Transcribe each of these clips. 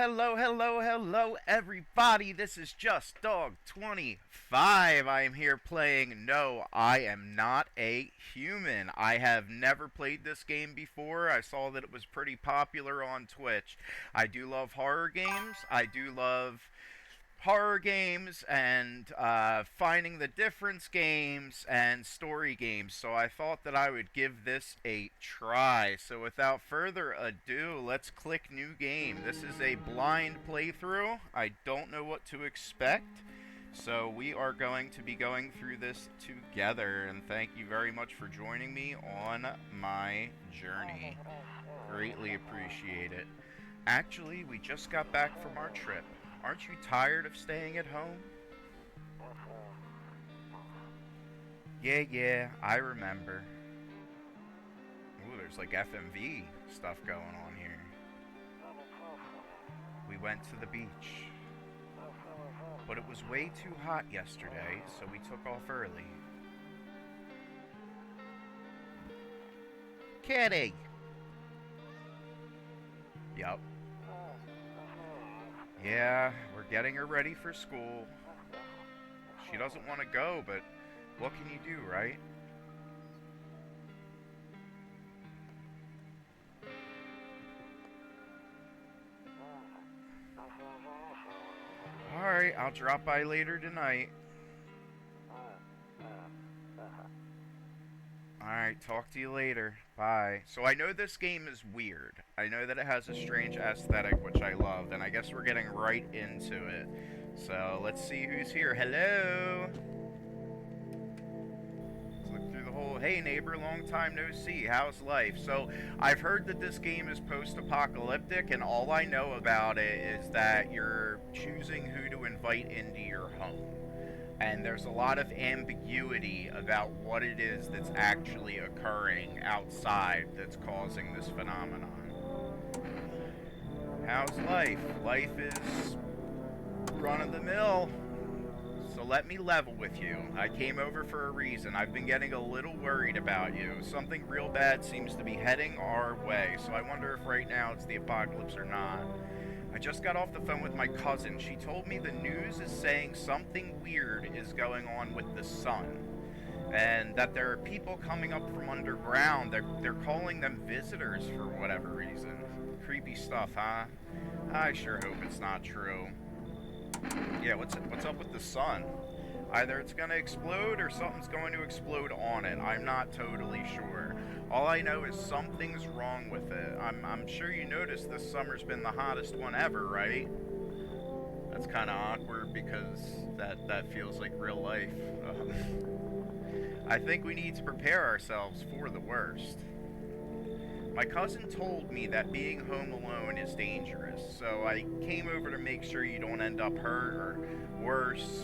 hello, everybody. This is Just Dog 25. I am here playing No, I Am Not a Human. I have never played this game before. I saw that it was pretty popular on Twitch. I do love horror games. I do love horror games and finding the difference games and story games, so I thought that I would give this a try. So without further ado, let's click new game. This is a blind playthrough. I don't know what to expect, so we are going to be going through this together, and thank you very much for joining me on my journey. Greatly appreciate it. Actually, we just got back from our trip. Aren't you tired of staying at home? Yeah, I remember. Ooh, there's like FMV stuff going on here. We went to the beach. But it was way too hot yesterday, so we took off early. Kitty! Yup. Yeah, we're getting her ready for school. She doesn't want to go, but what can you do, right? Alright, I'll drop by later tonight. Alright, talk to you later. Bye. So I know this game is weird. I know that it has a strange aesthetic, which I loved, and I guess we're getting right into it. So let's see who's here. Hello! Let's look through the whole, hey neighbor, long time no see, how's life? So I've heard that this game is post-apocalyptic, and all I know about it is that you're choosing who to invite into your home. And there's a lot of ambiguity about what it is that's actually occurring outside that's causing this phenomenon. How's life? Life is run-of-the-mill. So let me level with you. I came over for a reason. I've been getting a little worried about you. Something real bad seems to be heading our way, so I wonder if right now it's the apocalypse or not. I just got off the phone with my cousin. She told me the news is saying something weird is going on with the sun. And that there are people coming up from underground. They're calling them visitors for whatever reason. Creepy stuff, huh? I sure hope it's not true. Yeah, what's up with the sun? Either it's gonna explode or something's going to explode on it. I'm not totally sure. All I know is something's wrong with it. I'm sure you noticed this summer's been the hottest one ever, right? That's kind of awkward because that feels like real life. I think we need to prepare ourselves for the worst. My cousin told me that being home alone is dangerous, so I came over to make sure you don't end up hurt or worse.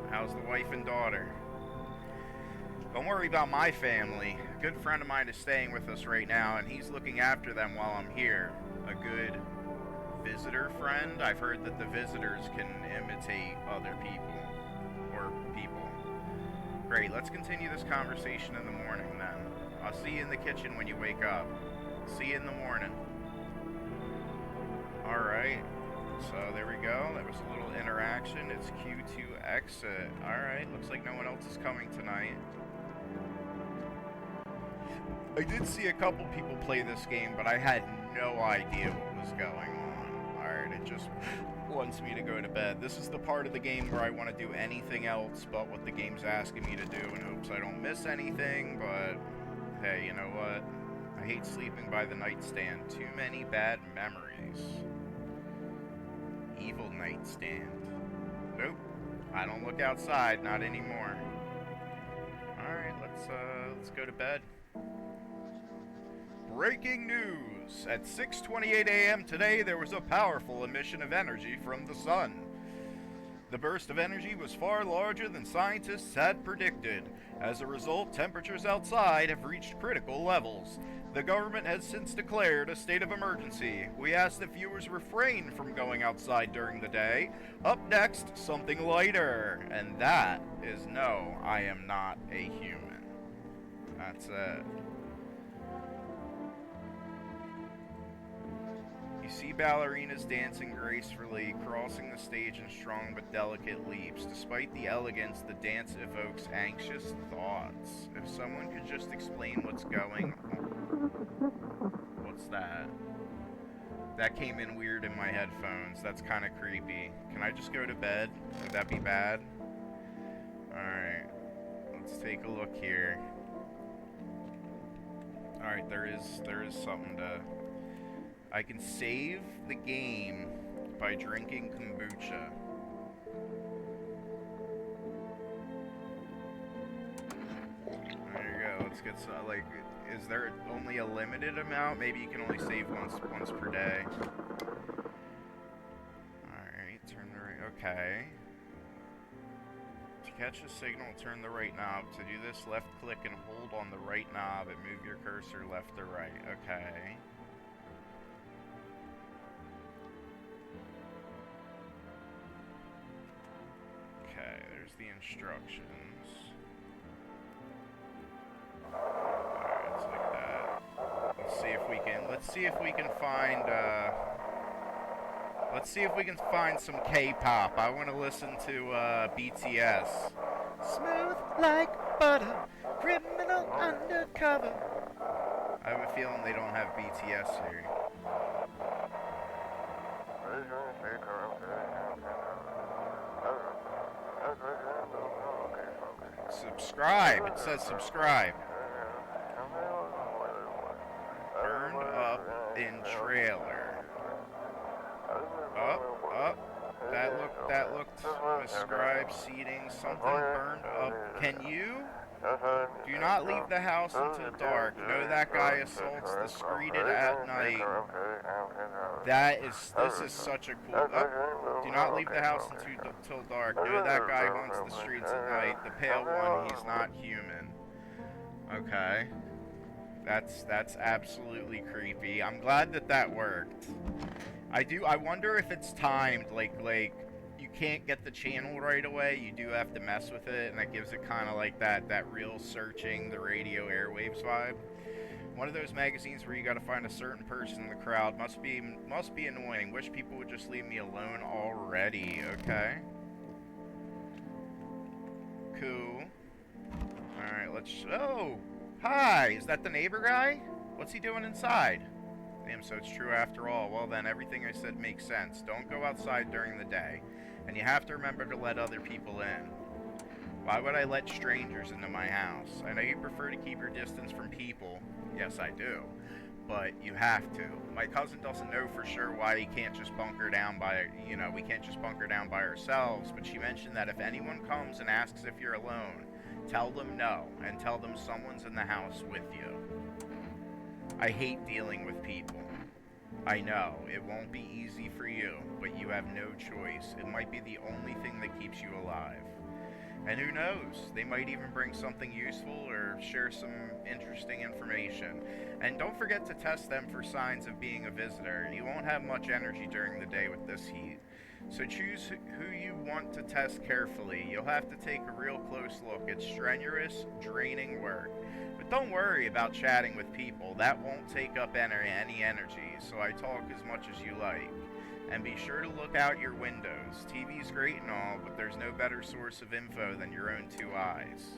How's the wife and daughter? Don't worry about my family. A good friend of mine is staying with us right now, and he's looking after them while I'm here. A good visitor friend? I've heard that the visitors can imitate other people. Or people. Great, let's continue this conversation in the morning then. I'll see you in the kitchen when you wake up. See you in the morning. Alright. So there we go. That was a little interaction. It's Q to exit. Alright, looks like no one else is coming tonight. I did see a couple people play this game, but I had no idea what was going on. Alright, it just wants me to go to bed. This is the part of the game where I want to do anything else but what the game's asking me to do in hopes I don't miss anything, but hey, you know what? I hate sleeping by the nightstand. Too many bad memories. Evil nightstand. Nope. I don't look outside, not anymore. Alright, let's go to bed. Breaking news! At 6:28 a.m. today, there was a powerful emission of energy from the sun. The burst of energy was far larger than scientists had predicted. As a result, temperatures outside have reached critical levels. The government has since declared a state of emergency. We ask that viewers refrain from going outside during the day. Up next, something lighter. And that is no, I am not a human. That's it. You see ballerinas dancing gracefully, crossing the stage in strong but delicate leaps. Despite the elegance, the dance evokes anxious thoughts. If someone could just explain what's going on. What's that? That came in weird in my headphones. That's kind of creepy. Can I just go to bed? Would that be bad? Alright. Let's take a look here. Alright, there is something to... I can save the game by drinking kombucha. There you go. Let's get some, like, is there only a limited amount? Maybe you can only save once per day. Alright, turn the right, okay. To catch a signal, turn the right knob. To do this, left click and hold on the right knob and move your cursor left or right. Okay. The instructions. Alright, it's like that. Let's see if we can find some K-pop. I want to listen to BTS. Smooth like butter, criminal undercover. I have a feeling they don't have BTS here. Subscribe. It says subscribe. Burned up in trailer. Up. That looked describe seating. Something burned up. Can you? Do not leave the house until dark. Know that guy assaults the street at night. This is such a cool... do not leave the house until dark. Know that guy haunts the streets at night. The pale one, he's not human. Okay. That's absolutely creepy. I'm glad that worked. I wonder if it's timed, like you can't get the channel right away. You do have to mess with it, and that gives it kind of like that real searching the radio airwaves vibe. One of those magazines where you gotta find a certain person in the crowd. Must be annoying. Wish people would just leave me alone already. Okay. Cool. Alright, oh! Hi! Is that the neighbor guy? What's he doing inside? Damn, so it's true after all. Well then, everything I said makes sense. Don't go outside during the day. And you have to remember to let other people in. Why would I let strangers into my house? I know you prefer to keep your distance from people. Yes, I do. But you have to. My cousin doesn't know for sure why he can't just bunker down by, we can't just bunker down by ourselves, but she mentioned that if anyone comes and asks if you're alone, tell them no, and tell them someone's in the house with you. I hate dealing with people. I know, it won't be easy for you, but you have no choice. It might be the only thing that keeps you alive. And who knows, they might even bring something useful or share some interesting information. And don't forget to test them for signs of being a visitor. You won't have much energy during the day with this heat. So choose who you want to test carefully. You'll have to take a real close look. It's strenuous, draining work. But don't worry about chatting with people. That won't take up any energy, so I talk as much as you like. And be sure to look out your windows. TV's great and all, but there's no better source of info than your own two eyes.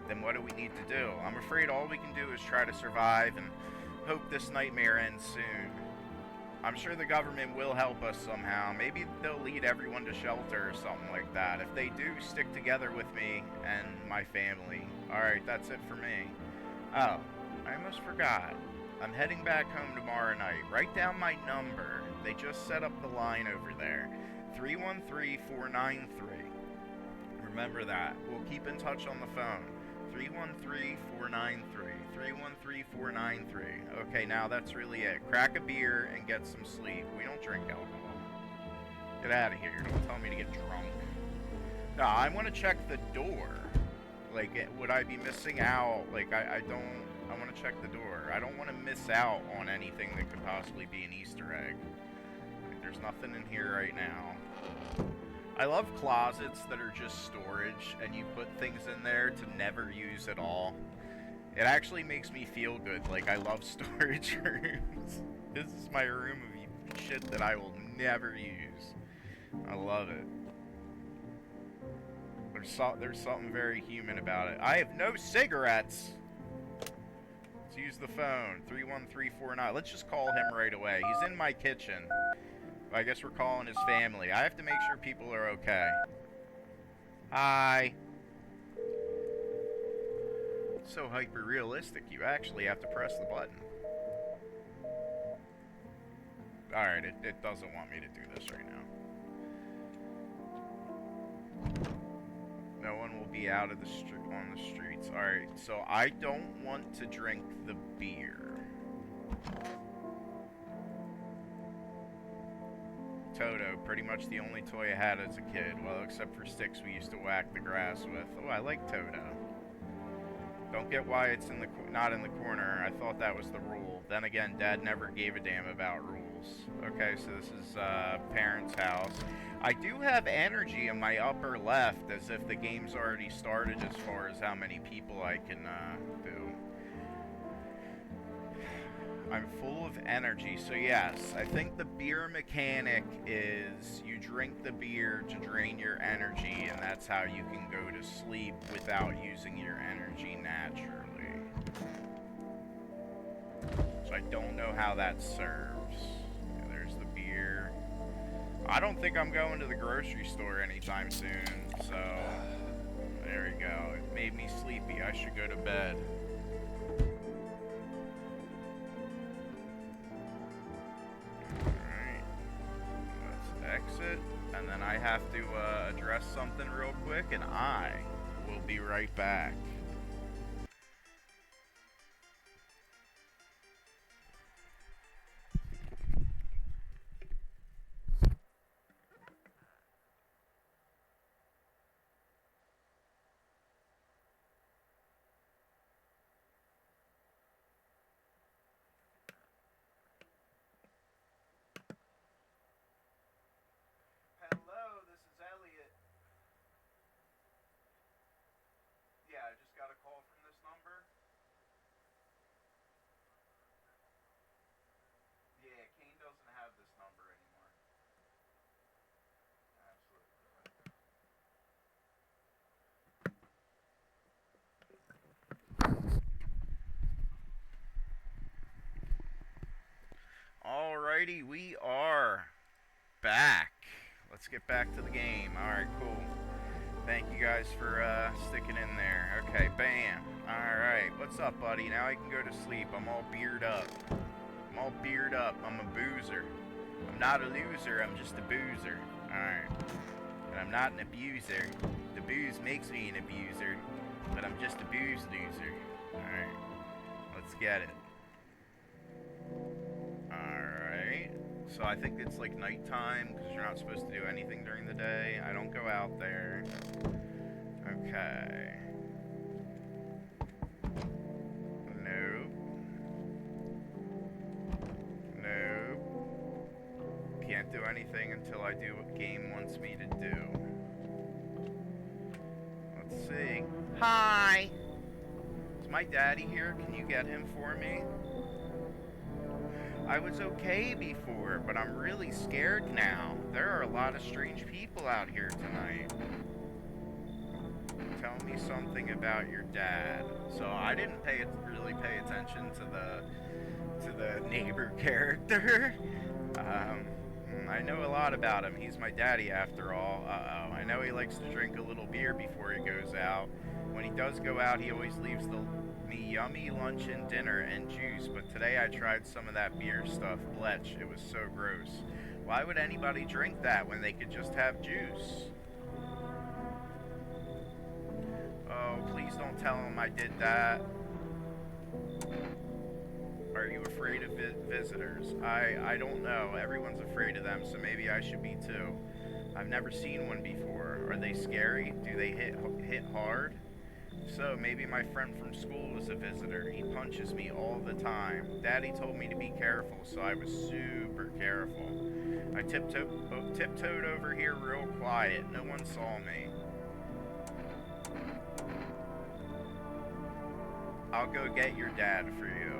Then what do we need to do? I'm afraid all we can do is try to survive and hope this nightmare ends soon. I'm sure the government will help us somehow. Maybe they'll lead everyone to shelter or something like that. If they do, stick together with me and my family. Alright, that's it for me. Oh, I almost forgot. I'm heading back home tomorrow night. Write down my number. They just set up the line over there. 313-493. Remember that. We'll keep in touch on the phone. 313-493. 313-493. Okay, now that's really it. Crack a beer and get some sleep. We don't drink alcohol. Get out of here. Don't tell me to get drunk. No, I want to check the door. Like, would I be missing out? Like, I want to check the door. I don't want to miss out on anything that could possibly be an Easter egg. Like, there's nothing in here right now. I love closets that are just storage, and you put things in there to never use at all. It actually makes me feel good. Like, I love storage rooms. This is my room of shit that I will never use. I love it. There's something very human about it. I have no cigarettes. Let's use the phone. 31349. Let's just call him right away. He's in my kitchen. I guess we're calling his family. I have to make sure people are okay. Hi. It's so hyper-realistic. You actually have to press the button. Alright, it doesn't want me to do this right now. No one will be out of the on the streets. Alright, so I don't want to drink the beer. Toto, pretty much the only toy I had as a kid. Well, except for sticks we used to whack the grass with. Oh, I like Toto. Don't get why it's not in the corner. I thought that was the rule. Then again, Dad never gave a damn about rules. Okay, so this is parents' house. I do have energy in my upper left, as if the game's already started as far as how many people I can do. I'm full of energy, so yes, I think the beer mechanic is you drink the beer to drain your energy, and that's how you can go to sleep without using your energy naturally. So I don't know how that serves. Yeah, there's the beer. I don't think I'm going to the grocery store anytime soon, so there we go. It made me sleepy. I should go to bed. Exit, and then I have to address something real quick, and I will be right back. Alrighty, we are back. Let's get back to the game. Alright, cool. Thank you guys for sticking in there. Okay, bam. Alright, what's up, buddy? Now I can go to sleep. I'm all beard up. I'm a boozer. I'm not a loser, I'm just a boozer. Alright. But I'm not an abuser. The booze makes me an abuser. But I'm just a booze loser. Alright. Let's get it. Alright. So I think it's like nighttime because you're not supposed to do anything during the day. I don't go out there. Okay. Nope. Can't do anything until I do what game wants me to do. Let's see. Hi! Is my daddy here? Can you get him for me? I was okay before, but I'm really scared now. There are a lot of strange people out here tonight. Tell me something about your dad. So I didn't really pay attention to the neighbor character. I know a lot about him. He's my daddy after all. Uh-oh. I know he likes to drink a little beer before he goes out. When he does go out, he always leaves me yummy lunch and dinner and juice, but today I tried some of that beer stuff. Blech, it was so gross. Why would anybody drink that when they could just have juice? Oh, please don't tell him I did that. Are you afraid of visitors? I don't know. Everyone's afraid of them, so maybe I should be too. I've never seen one before. Are they scary? Do they hit hard? So, maybe my friend from school is a visitor. He punches me all the time. Daddy told me to be careful, so I was super careful. I tiptoed over here real quiet. No one saw me. I'll go get your dad for you.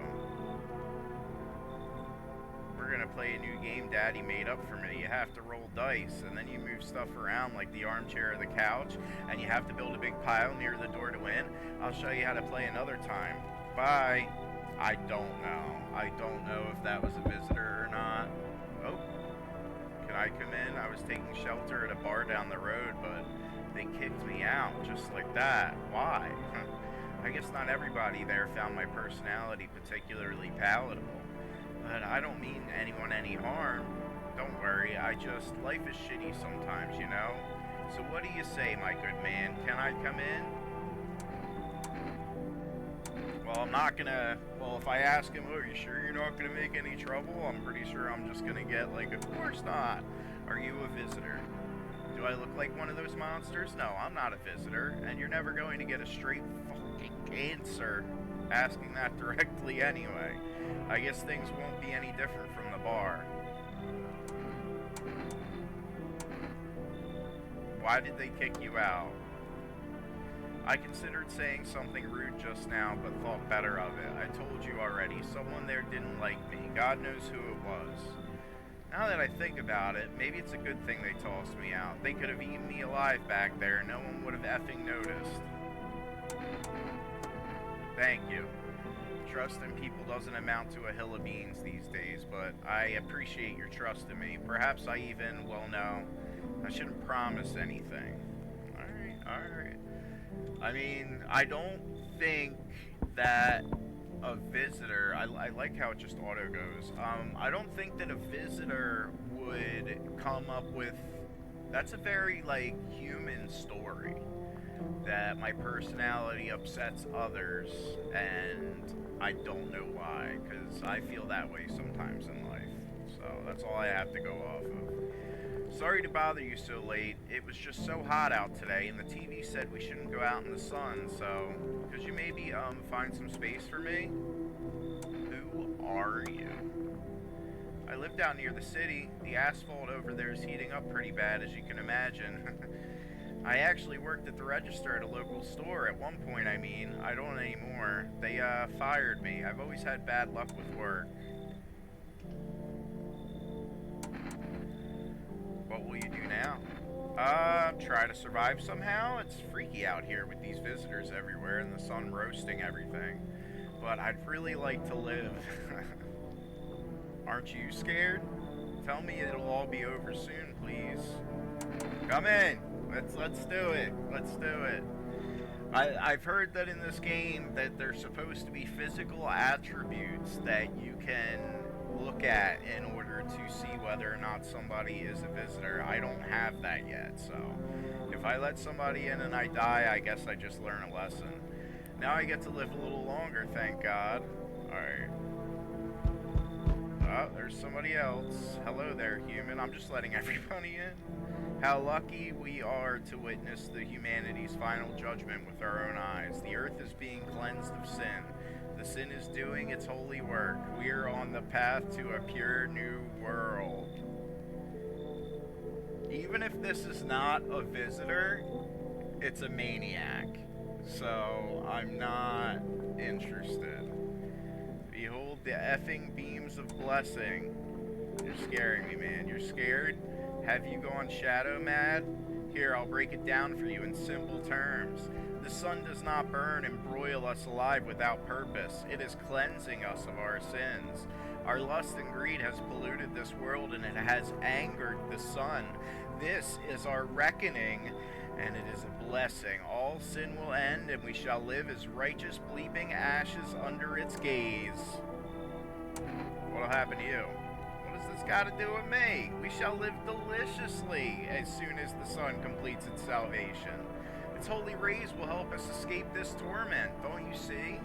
We're gonna play a new game Daddy made up for me. You have to roll dice, and then you move stuff around like the armchair or the couch, and you have to build a big pile near the door to win. I'll show you how to play another time. Bye. I don't know. I don't know if that was a visitor or not. Oh, can I come in? I was taking shelter at a bar down the road, but they kicked me out just like that. Why? I guess not everybody there found my personality particularly palatable. But I don't mean anyone any harm. Don't worry, life is shitty sometimes, you know? So what do you say, my good man? Can I come in? Well, I'm not gonna... Well, if I ask him, oh, are you sure you're not gonna make any trouble? I'm pretty sure I'm just gonna get like, of course not. Are you a visitor? Do I look like one of those monsters? No, I'm not a visitor, and you're never going to get a straight fucking answer asking that directly anyway. I guess things won't be any different from the bar. Why did they kick you out? I considered saying something rude just now, but thought better of it. I told you already, someone there didn't like me. God knows who it was. Now that I think about it, maybe it's a good thing they tossed me out. They could have eaten me alive back there, and no one would have effing noticed. Thank you. Trust in people doesn't amount to a hill of beans these days, but I appreciate your trust in me. Perhaps I even, well, no, I shouldn't promise anything. Alright. I mean, I don't think that a visitor, I like how it just auto goes. I don't think that a visitor would come up with, that's a very, like, human story. That my personality upsets others, and I don't know why, because I feel that way sometimes in life. So that's all I have to go off of. Sorry to bother you so late. It was just so hot out today, and the TV said we shouldn't go out in the sun, so could you maybe find some space for me? Who are you? I live down near the city. The asphalt over there is heating up pretty bad, as you can imagine. I actually worked at the register at a local store at one point, I mean. I don't anymore. They, fired me. I've always had bad luck with work. What will you do now? Try to survive somehow. It's freaky out here with these visitors everywhere and the sun roasting everything. But I'd really like to live. Aren't you scared? Tell me it'll all be over soon, please. Come in! Let's do it. Let's do it. I've heard that in this game that there's supposed to be physical attributes that you can look at in order to see whether or not somebody is a visitor. I don't have that yet, so if I let somebody in and I die, I guess I just learn a lesson. Now I get to live a little longer, thank God. Alright. Oh, there's somebody else. Hello there, human. I'm just letting everybody in. How lucky we are to witness the humanity's final judgment with our own eyes. The earth is being cleansed of sin. The sin is doing its holy work. We are on the path to a pure new world. Even if this is not a visitor, it's a maniac. So I'm not interested. Behold the effing beams of blessing. You're scaring me, man. You're scared? Have you gone shadow mad? Here, I'll break it down for you in simple terms. The sun does not burn and broil us alive without purpose. It is cleansing us of our sins. Our lust and greed has polluted this world, and it has angered the sun. This is our reckoning, and it is a blessing. All sin will end, and we shall live as righteous bleeping ashes under its gaze. What'll happen to you? This got to do with me. We shall live deliciously as soon as the sun completes its salvation. Its holy rays will help us escape this torment. Don't you see?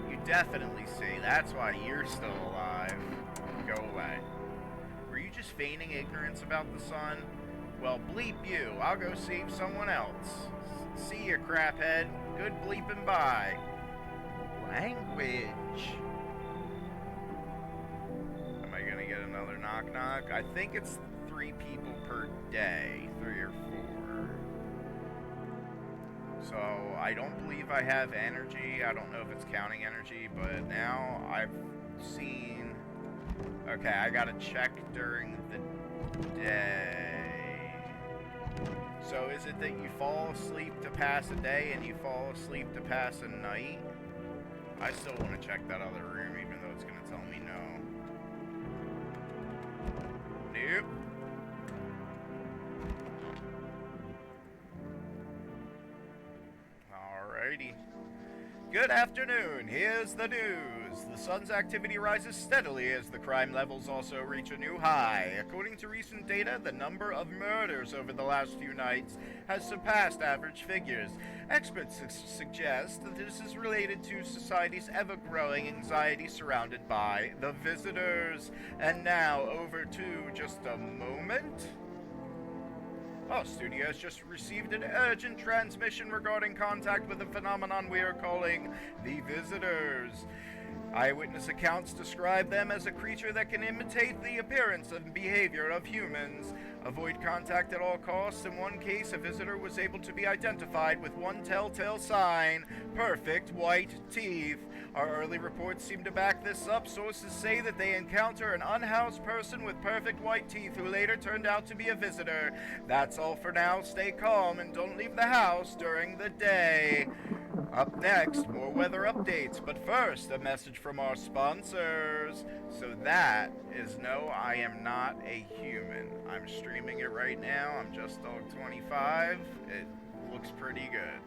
You definitely see. That's why you're still alive. Go away. Were you just feigning ignorance about the sun? Well, bleep you. I'll go save someone else. See ya, craphead. Good bleeping bye. Language. Am I gonna get another knock-knock? I think it's 3 people per day. 3 or 4. So, I don't believe I have energy. I don't know if it's counting energy, but now I've seen... Okay, I gotta check during the day. So is it that you fall asleep to pass a day and you fall asleep to pass a night? I still want to check that other room, even though it's going to tell me no. Nope. Alrighty. Good afternoon. Here's the news. The sun's activity rises steadily as the crime levels also reach a new high. According to recent data, the number of murders over the last few nights has surpassed average figures. Experts suggest that this is related to society's ever-growing anxiety surrounded by the visitors. And now, over to just a moment. Our studio has just received an urgent transmission regarding contact with a phenomenon we are calling the Vistors. Eyewitness accounts describe them as a creature that can imitate the appearance and behavior of humans. Avoid contact at all costs. In one case, a visitor was able to be identified with one telltale sign: perfect white teeth. Our early reports seem to back this up. Sources say that they encounter an unhoused person with perfect white teeth who later turned out to be a visitor. That's all for now. Stay calm and don't leave the house during the day. Up next, more weather updates, but first, a message from our sponsors. So that is no, I am not a human. I'm streaming it right now. I'm Just Dog 25. It looks pretty good.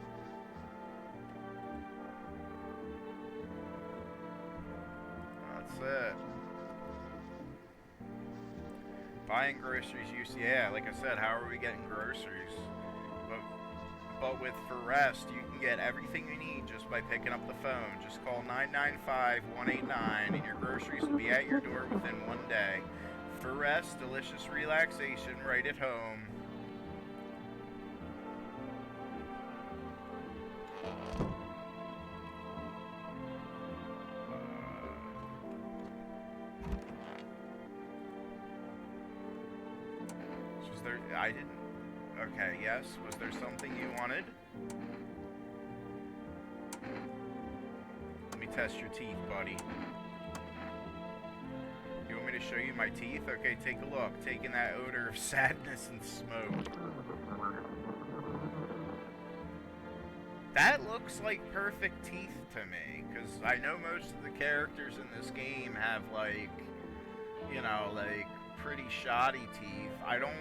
That's it. Buying groceries, yeah, like I said, how are we getting groceries? But with For Rest, you can get everything you need just by picking up the phone. Just call 995-189 and your groceries will be at your door within 1 day. For Rest, delicious relaxation right at home. Was there... I didn't... Okay, yes. Was there something you wanted? Let me test your teeth, buddy. You want me to show you my teeth? Okay, take a look. Taking that odor of sadness and smoke. That looks like perfect teeth to me, because I know most of the characters in this game have, like, you know, like, pretty shoddy teeth. I don't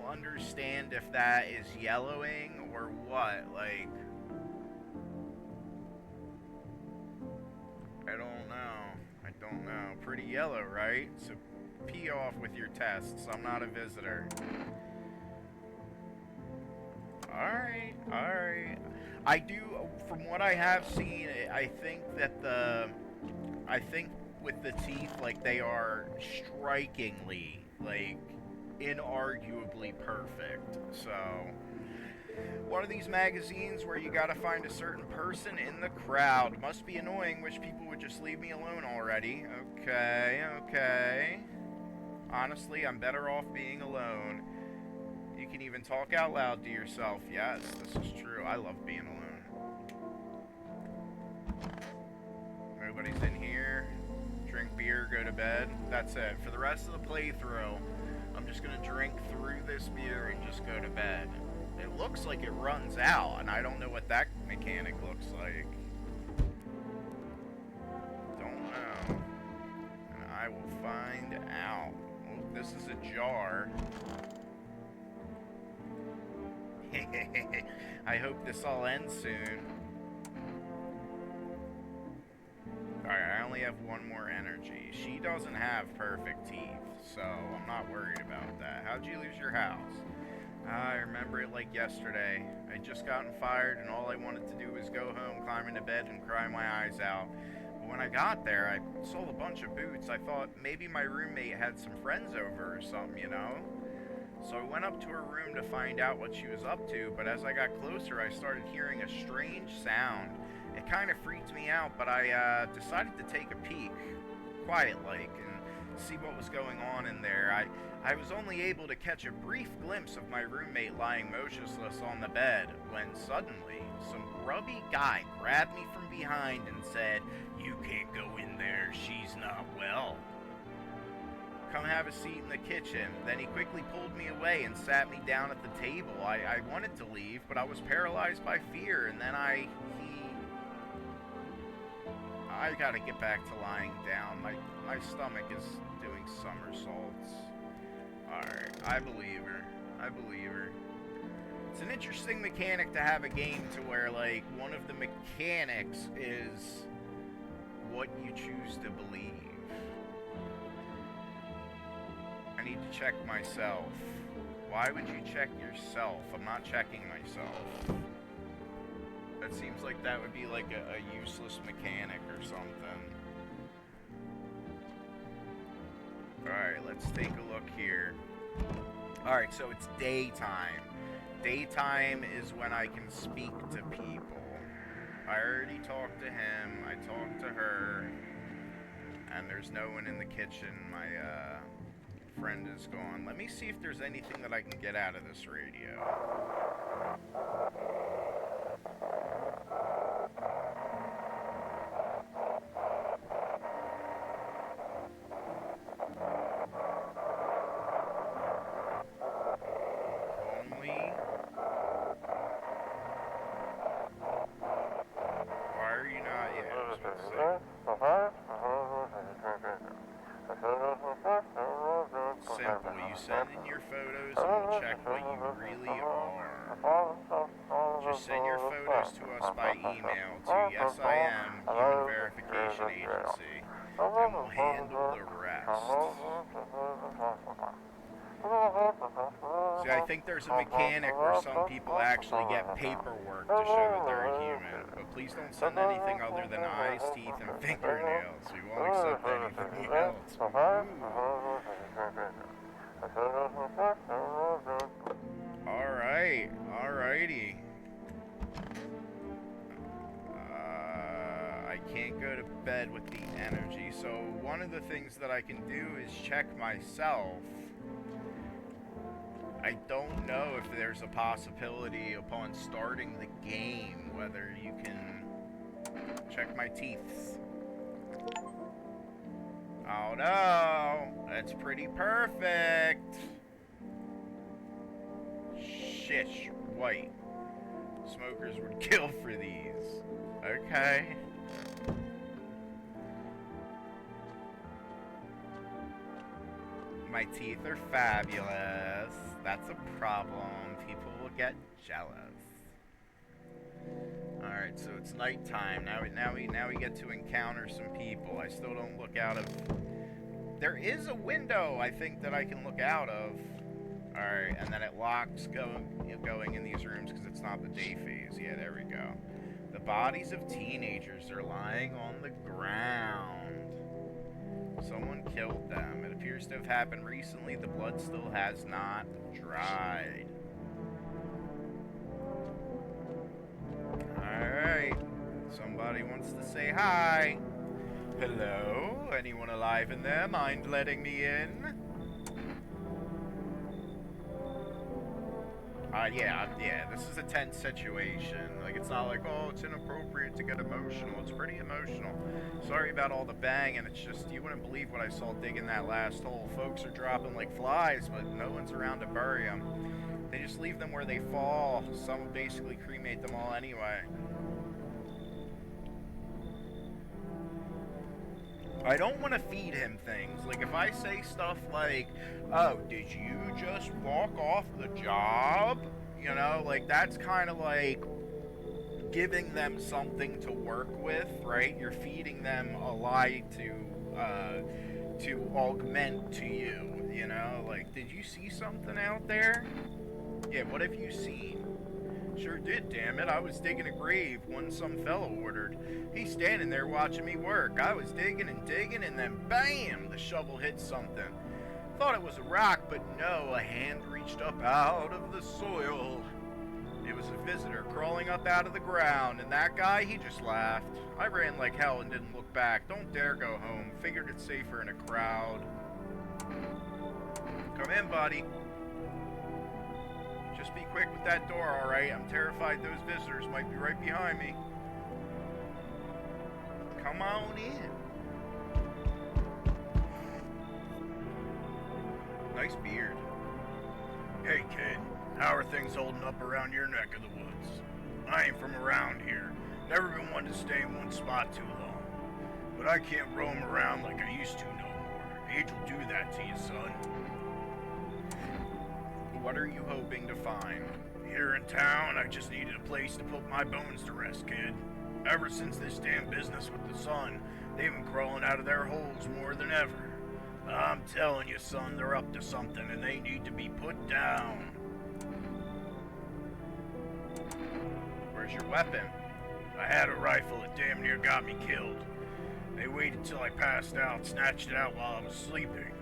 understand if that is yellowing or what, like... I don't know. Pretty yellow, right? So pee off with your tests. I'm not a visitor. Alright. I do, from what I have seen, I think with the teeth, like, they are strikingly, like, inarguably perfect. So, one of these magazines where you gotta find a certain person in the crowd. Must be annoying. Wish people would just leave me alone already. Okay. Honestly, I'm better off being alone. You can even talk out loud to yourself. Yes, this is true. I love being alone. Nobody's in here. Drink beer, go to bed. That's it. For the rest of the playthrough, I'm just gonna drink through this beer and just go to bed. It looks like it runs out, and I don't know what that mechanic looks like. Don't know. And I will find out. Well, this is a jar. I hope this all ends soon. Alright, I only have one more energy. She doesn't have perfect teeth, so I'm not worried about that. How'd you lose your house? I remember it like yesterday. I'd just gotten fired and all I wanted to do was go home, climb into bed, and cry my eyes out. But when I got there, I sold a bunch of boots. I thought maybe my roommate had some friends over or something, you know? So I went up to her room to find out what she was up to, but as I got closer, I started hearing a strange sound. It kind of freaked me out, but I decided to take a peek, quiet-like, and see what was going on in there. I was only able to catch a brief glimpse of my roommate lying motionless on the bed, when suddenly, some grubby guy grabbed me from behind and said, "You can't go in there, she's not well. Come have a seat in the kitchen." Then he quickly pulled me away and sat me down at the table. I wanted to leave, but I was paralyzed by fear, and then I gotta get back to lying down. My stomach is doing somersaults. Alright, I believe her. It's an interesting mechanic to have a game to where, like, one of the mechanics is what you choose to believe. I need to check myself. Why would you check yourself? I'm not checking myself. That seems like that would be like a useless mechanic or something. Alright, let's take a look here. Alright, so it's daytime. Daytime is when I can speak to people. I already talked to him, I talked to her, and there's no one in the kitchen. My friend is gone. Let me see if there's anything that I can get out of this radio. Send in your photos and we'll check what you really are. Just send your photos to us by email to YesIM Human Verification Agency, and we'll handle the rest. See, I think there's a mechanic where some people actually get paperwork to show that they're a human, but please don't send anything other than eyes, teeth, and fingernails. We won't accept anything else. Alrighty. I can't go to bed with the energy, so one of the things that I can do is check myself. I don't know if there's a possibility upon starting the game whether you can check my teeth. Oh no, that's pretty perfect. Shish, white. Smokers would kill for these. Okay. My teeth are fabulous. That's a problem. People will get jealous. Alright, so it's nighttime. Now we get to encounter some people. I still don't look out of... There is a window, I think, that I can look out of. Alright, and then it locks going in these rooms because it's not the day phase. Yeah, there we go. The bodies of teenagers are lying on the ground. Someone killed them. It appears to have happened recently. The blood still has not dried. Alright. Somebody wants to say hi. Hello? Anyone alive in there? Mind letting me in? Yeah, this is a tense situation. Like, it's not like, oh, it's inappropriate to get emotional. It's pretty emotional. Sorry about all the banging. It's just, you wouldn't believe what I saw digging that last hole. Folks are dropping like flies, but no one's around to bury them. They just leave them where they fall. Some basically cremate them all anyway. I don't want to feed him things. Like, if I say stuff like, oh, did you just walk off the job? You know, like, that's kind of like giving them something to work with, right? You're feeding them a lie to augment to you, you know? Like, did you see something out there? Yeah, what have you seen? Sure did, damn it. I was digging a grave when some fellow ordered. He's standing there watching me work. I was digging and digging, and then bam! The shovel hit something. Thought it was a rock, but no, a hand reached up out of the soil. It was a visitor crawling up out of the ground, and that guy, he just laughed. I ran like hell and didn't look back. Don't dare go home. Figured it's safer in a crowd. Come in, buddy. Just be quick with that door, alright? I'm terrified those visitors might be right behind me. Come on in. Nice beard. Hey, kid. How are things holding up around your neck of the woods? I ain't from around here. Never been one to stay in one spot too long. But I can't roam around like I used to no more. Age will do that to you, son. What are you hoping to find? Here in town, I just needed a place to put my bones to rest, kid. Ever since this damn business with the sun, they've been crawling out of their holes more than ever. I'm telling you, son, they're up to something and they need to be put down. Where's your weapon? I had a rifle that damn near got me killed. They waited till I passed out, snatched it out while I was sleeping.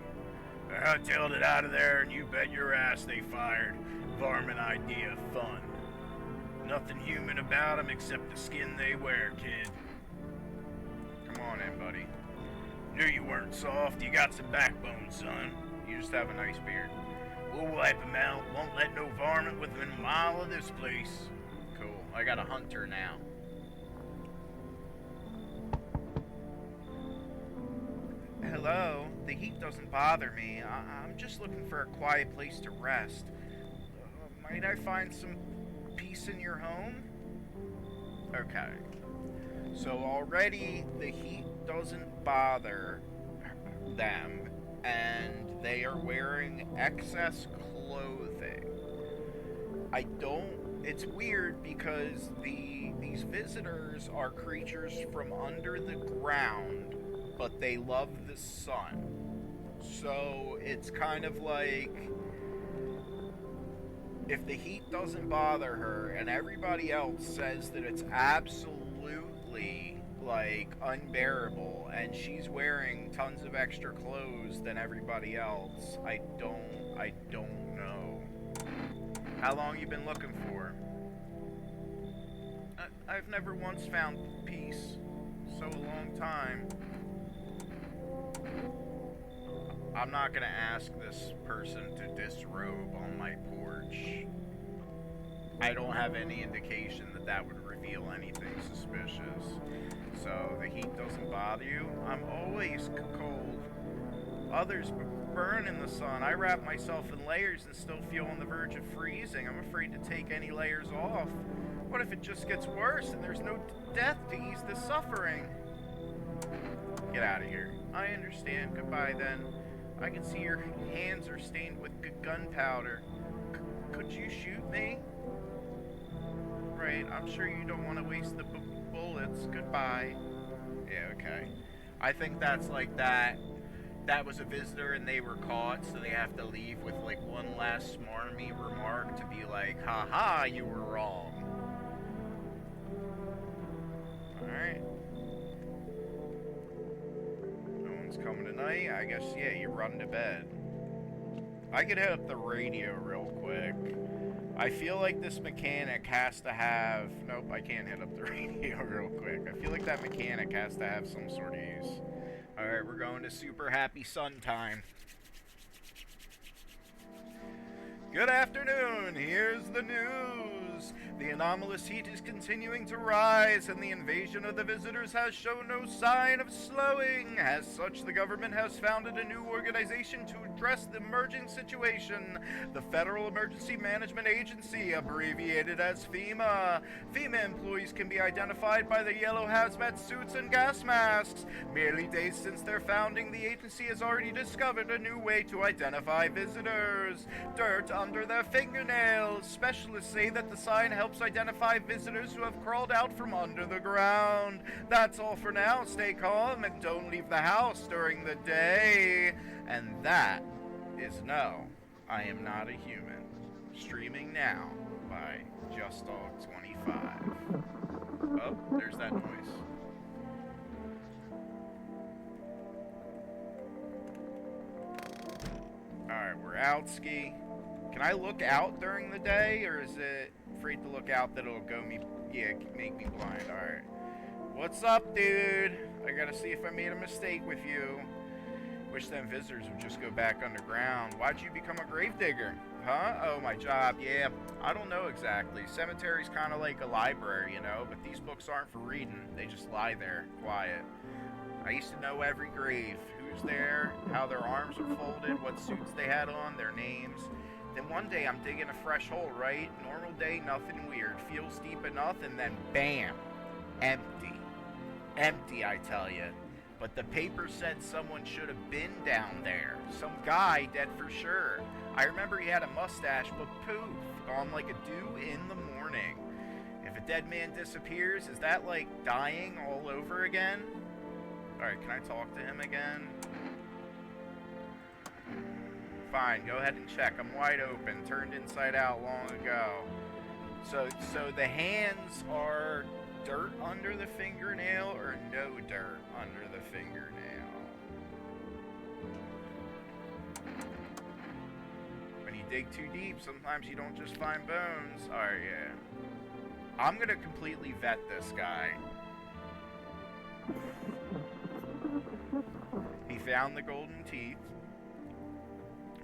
I hightailed it out of there, and you bet your ass they fired. Varmint idea of fun. Nothing human about them except the skin they wear, kid. Come on in, buddy. Knew you weren't soft. You got some backbone, son. You just have a nice beard. We'll wipe them out. Won't let no varmint within a mile of this place. Cool. I got a hunter now. Hello. The heat doesn't bother me. I'm just looking for a quiet place to rest. Might I find some peace in your home? Okay. So already the heat doesn't bother them, and they are wearing excess clothing. It's weird because these visitors are creatures from under the ground, but they love the sun. So it's kind of like, if the heat doesn't bother her and everybody else says that it's absolutely like unbearable and she's wearing tons of extra clothes than everybody else, I don't know. How long you been looking for? I've never once found peace. So a long time. I'm not gonna ask this person to disrobe on my porch. I don't have any indication that that would reveal anything suspicious. So the heat doesn't bother you? I'm always cold. Others burn in the sun. I wrap myself in layers and still feel on the verge of freezing. I'm afraid to take any layers off. What if it just gets worse and there's no death to ease the suffering? Get out of here. I understand. Goodbye then. I can see your hands are stained with gunpowder. Could you shoot me? Right, I'm sure you don't want to waste the bullets. Goodbye. Yeah, okay. I think that's like that was a visitor and they were caught, so they have to leave with like one last smarmy remark to be like, haha, you were wrong. Alright. No one's coming tonight. I guess, yeah, you run to bed. I could hit up the radio real quick. I feel like this mechanic has to have... Nope, I can't hit up the radio real quick. I feel like that mechanic has to have some sort of use. Alright, we're going to super happy sun time. Good afternoon, here's the news. The anomalous heat is continuing to rise, and the invasion of the visitors has shown no sign of slowing. As such, the government has founded a new organization to address the emerging situation, the Federal Emergency Management Agency, abbreviated as FEMA. FEMA employees can be identified by their yellow hazmat suits and gas masks. Merely days since their founding, the agency has already discovered a new way to identify visitors. Dirt under their fingernails. Specialists say that the sign helps identify visitors who have crawled out from under the ground. That's all for now. Stay calm and don't leave the house during the day. And that is No, I Am Not a Human. Streaming now by JustDog25. Oh, there's that noise. Alright, we're out, Ski. Can I look out during the day, or is it afraid to look out that it'll make me blind? Alright. What's up, dude? I gotta see if I made a mistake with you. Wish them visitors would just go back underground. Why'd you become a gravedigger? Huh? Oh, my job. Yeah, I don't know exactly. Cemetery's kind of like a library, you know, but these books aren't for reading. They just lie there, quiet. I used to know every grave, who's there, how their arms are folded, what suits they had on, their names. Then one day I'm digging a fresh hole, right? Normal day, nothing weird. Feels deep enough, and then bam! Empty. Empty, I tell you. But the paper said someone should have been down there. Some guy dead for sure. I remember he had a mustache, but poof, gone like a dew in the morning. If a dead man disappears, is that like dying all over again? Alright, can I talk to him again? Fine, go ahead and check. I'm wide open, turned inside out long ago. So the hands are dirt under the fingernail or no dirt under the fingernail? When you dig too deep, sometimes you don't just find bones. Alright, yeah. I'm gonna completely vet this guy. He found the golden teeth.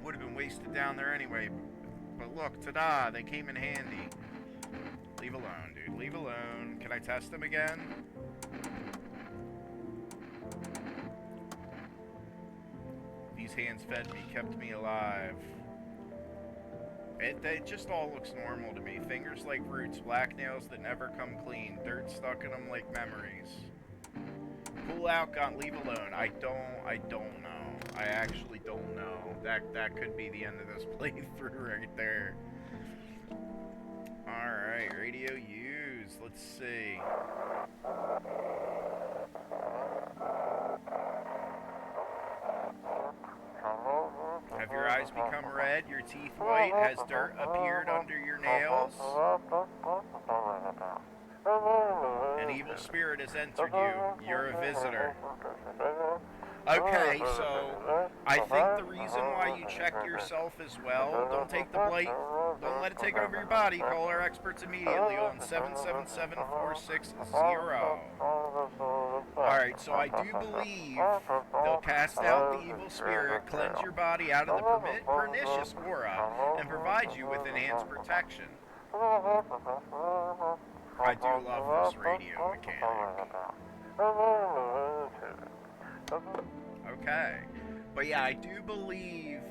Would have been wasted down there anyway. But look, ta-da, they came in handy. Leave alone, dude. Leave alone. Can I test them again? These hands fed me, kept me alive. It just all looks normal to me. Fingers like roots, black nails that never come clean, dirt stuck in them like memories. Pull out, gun, leave alone. I don't know. I actually don't know. That could be the end of this playthrough right there. Alright, radio used. Let's see. Have your eyes become red? Your teeth white? Has dirt appeared under your nails? An evil spirit has entered you. You're a visitor. Okay, so I think the reason why you check yourself as well, don't take the blight, don't let it take over your body. Call our experts immediately on 777-460. Alright, so I do believe they'll cast out the evil spirit, cleanse your body out of the pernicious aura, and provide you with enhanced protection. I do love this radio mechanic. Okay. But yeah, I do believe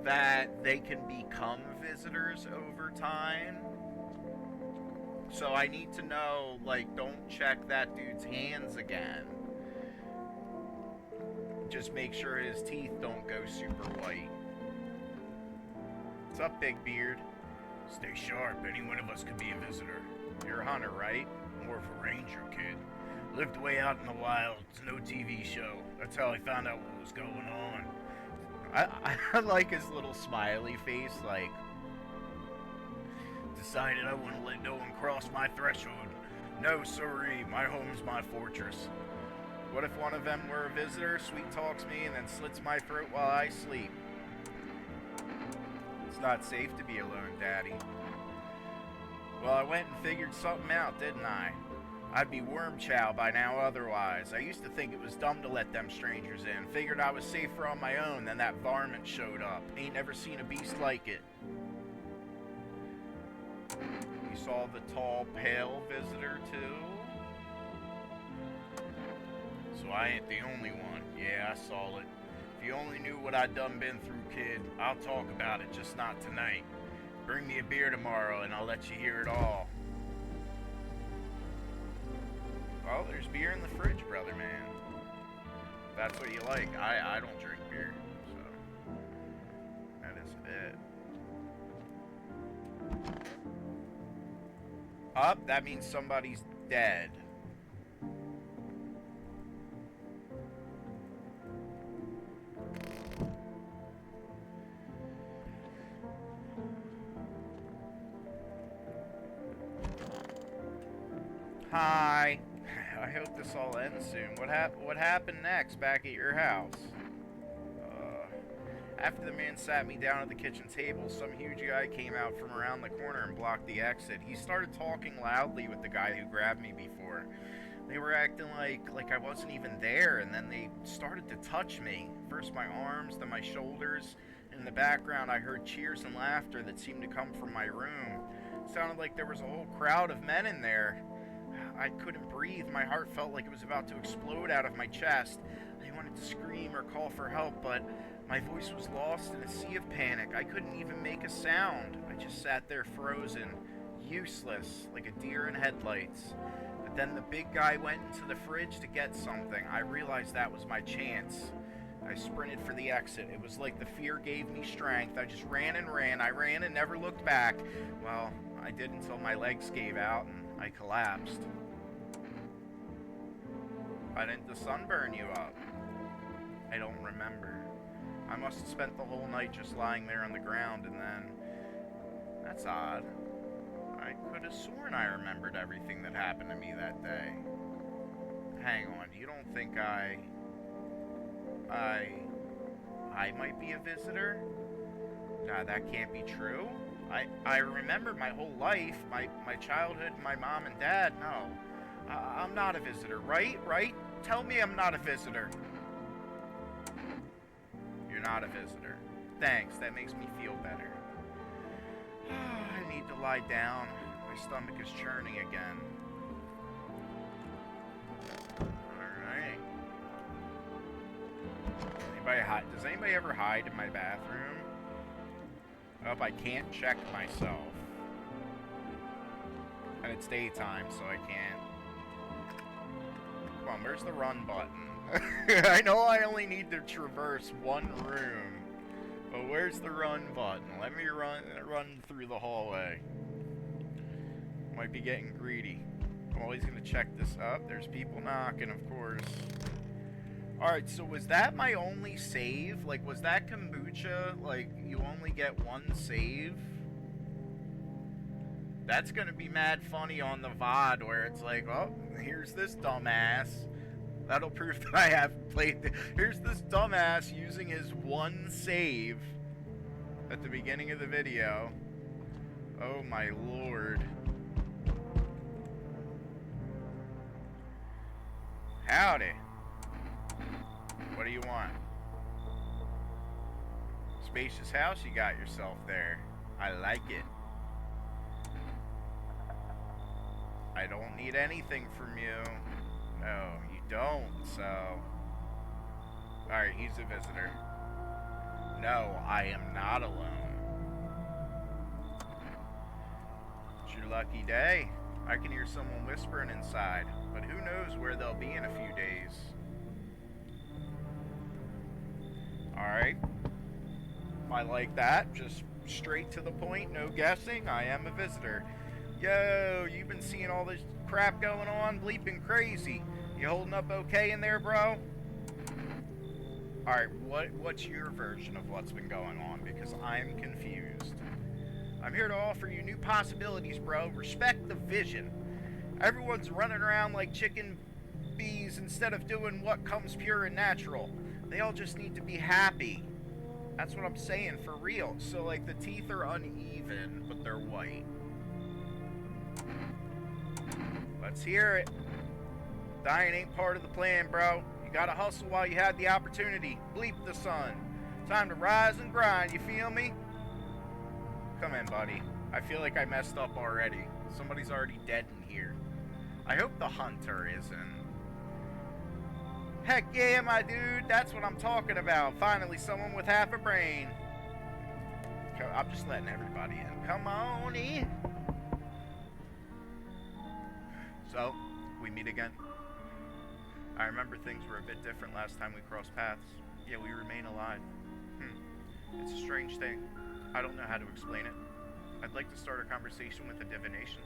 that they can become visitors over time. So I need to know, like, don't check that dude's hands again. Just make sure his teeth don't go super white. What's up, Big Beard? Stay sharp. Any one of us could be a visitor. You're a hunter, right? More of a ranger, kid. Lived way out in the wilds. No TV show. That's how I found out what was going on. I like his little smiley face, like... Decided I wouldn't let no one cross my threshold. No, sorry. My home's my fortress. What if one of them were a visitor, sweet talks me, and then slits my throat while I sleep? It's not safe to be alone, Daddy. Well, I went and figured something out, didn't I? I'd be worm chow by now otherwise. I used to think it was dumb to let them strangers in. Figured I was safer on my own, then that varmint showed up. Ain't never seen a beast like it. You saw the tall, pale visitor, too? So I ain't the only one. Yeah, I saw it. If you only knew what I'd done been through, kid. I'll talk about it, just not tonight. Bring me a beer tomorrow, and I'll let you hear it all. Well, there's beer in the fridge, brother man. That's what you like. I don't drink beer, so that is it. Up, that means somebody's dead. Hi. I hope this all ends soon. What happened next back at your house? After the man sat me down at the kitchen table, some huge guy came out from around the corner and blocked the exit. He started talking loudly with the guy who grabbed me before. They were acting like I wasn't even there, and then they started to touch me. First my arms, then my shoulders. In the background, I heard cheers and laughter that seemed to come from my room. It sounded like there was a whole crowd of men in there. I couldn't breathe. My heart felt like it was about to explode out of my chest. I wanted to scream or call for help, but my voice was lost in a sea of panic. I couldn't even make a sound. I just sat there frozen, useless, like a deer in headlights. But then the big guy went into the fridge to get something. I realized that was my chance. I sprinted for the exit. It was like the fear gave me strength. I just ran and ran. I ran and never looked back. Well, I did until my legs gave out and I collapsed. Why didn't the sun burn you up? I don't remember. I must have spent the whole night just lying there on the ground, and then... That's odd. I could have sworn I remembered everything that happened to me that day. Hang on, you don't think I might be a visitor? Nah, that can't be true. I remember my whole life, my childhood, my mom and dad. No, I'm not a visitor, right? Right? Tell me I'm not a visitor. You're not a visitor. Thanks, that makes me feel better. I need to lie down. My stomach is churning again. Alright. Does anybody ever hide in my bathroom? Oh, I can't check myself. And it's daytime, so I can't. Come on, where's the run button? I know I only need to traverse one room, but where's the run button? Let me run through the hallway. Might be getting greedy. I'm always gonna check this up. There's people knocking, of course. Alright, so was that my only save? Like, was that kombucha, like, you only get one save? That's gonna be mad funny on the VOD, where it's like, oh, here's this dumbass. That'll prove that I have played. Here's this dumbass using his one save at the beginning of the video. Oh my lord. Howdy. What do you want? Spacious house you got yourself there. I like it. I don't need anything from you. No, you don't, so... Alright, he's a visitor. No, I am not alone. It's your lucky day. I can hear someone whispering inside, but who knows where they'll be in a few days. Alright. I like that. Just straight to the point, no guessing. I am a visitor. Yo, you've been seeing all this crap going on? Bleeping crazy. You holding up okay in there, bro? Alright, what's your version of what's been going on? Because I'm confused. I'm here to offer you new possibilities, bro. Respect the vision. Everyone's running around like chicken bees instead of doing what comes pure and natural. They all just need to be happy. That's what I'm saying, for real. So, like, the teeth are uneven, but they're white. Let's hear it. Dying ain't part of the plan, bro. You gotta hustle while you had the opportunity. Bleep the sun. Time to rise and grind, you feel me? Come in, buddy. I feel like I messed up already. Somebody's already dead in here. I hope the hunter isn't. Heck yeah, my dude. That's what I'm talking about. Finally, someone with half a brain. I'm just letting everybody in. Come on in. So, we meet again. I remember things were a bit different last time we crossed paths. Yet we remain alive. It's a strange thing. I don't know how to explain it. I'd like to start a conversation with a divination.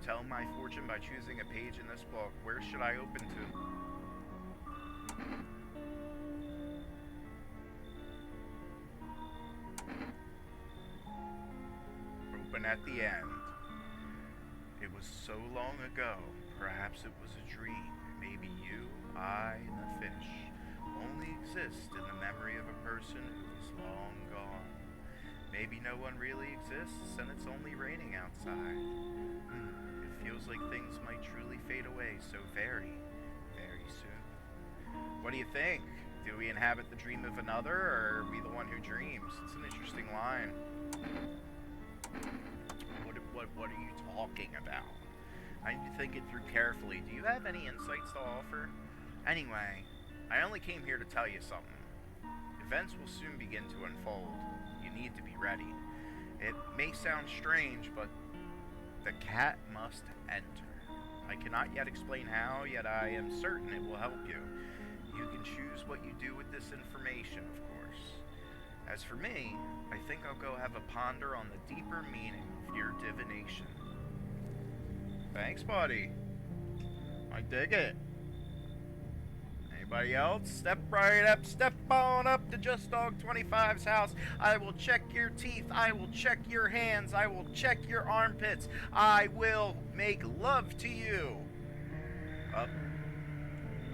Tell my fortune by choosing a page in this book. Where should I open to? Open at the end. It was so long ago. Perhaps it was a dream. Maybe you, I, and the fish only exist in the memory of a person who is long gone. Maybe no one really exists and it's only raining outside. It feels like things might truly fade away so very, very soon. What do you think? Do we inhabit the dream of another, or are we the one who dreams? It's an interesting line. What are you talking about? I need to think it through carefully. Do you have any insights to offer? Anyway, I only came here to tell you something. Events will soon begin to unfold. You need to be ready. It may sound strange, but the cat must enter. I cannot yet explain how, yet I am certain it will help you. You can choose what you do with this information, of course. As for me, I think I'll go have a ponder on the deeper meaning of your divination. Thanks, buddy. I dig it. Anybody else? Step right up, step on up to Just Dog 25's house. I will check your teeth. I will check your hands. I will check your armpits. I will make love to you. Up.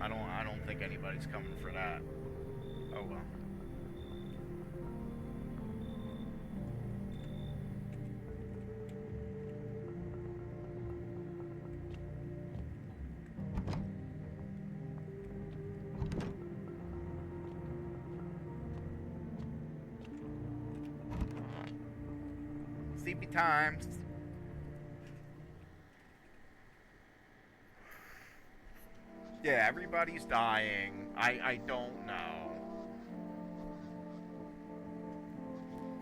I don't think anybody's coming for that. Oh well. Sleepy times. Yeah, everybody's dying. I don't know.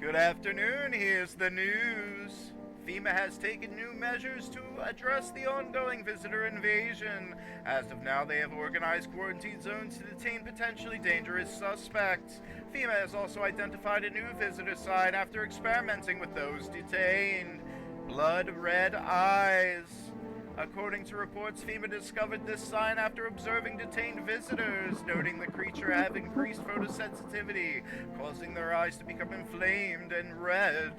Good afternoon, here's the news. FEMA has taken new measures to address the ongoing visitor invasion. As of now, they have organized quarantine zones to detain potentially dangerous suspects. FEMA has also identified a new visitor sign after experimenting with those detained. Blood red eyes. According to reports, FEMA discovered this sign after observing detained visitors, noting the creature have increased photosensitivity, causing their eyes to become inflamed and red.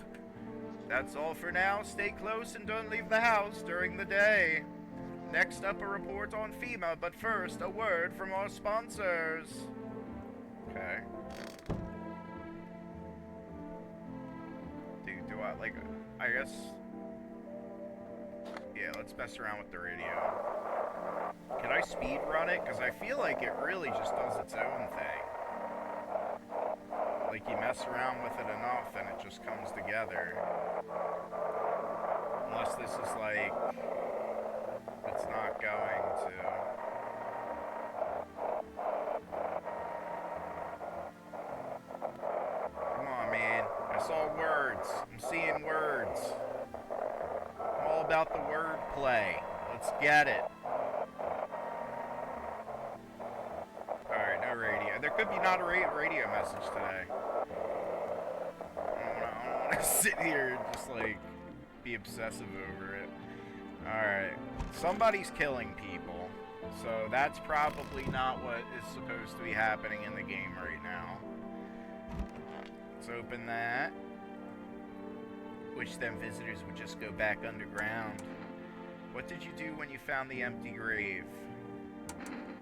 That's all for now. Stay close and don't leave the house during the day. Next up, a report on FEMA, but first, a word from our sponsors. Okay. Do I guess... Yeah, let's mess around with the radio. Can I speed run it? Because I feel like it really just does its own thing. Like you mess around with it enough and it just comes together. Unless this is like... It's not going to... Come on, man. I saw words. I'm seeing words. All about the word play. Let's get it. Alright, no radio. There could be not a radio message today. I don't want to sit here and just like be obsessive over it. Alright. Somebody's killing people. So that's probably not what is supposed to be happening in the game right now. Let's open that. Wish them visitors would just go back underground. What did you do when you found the empty grave?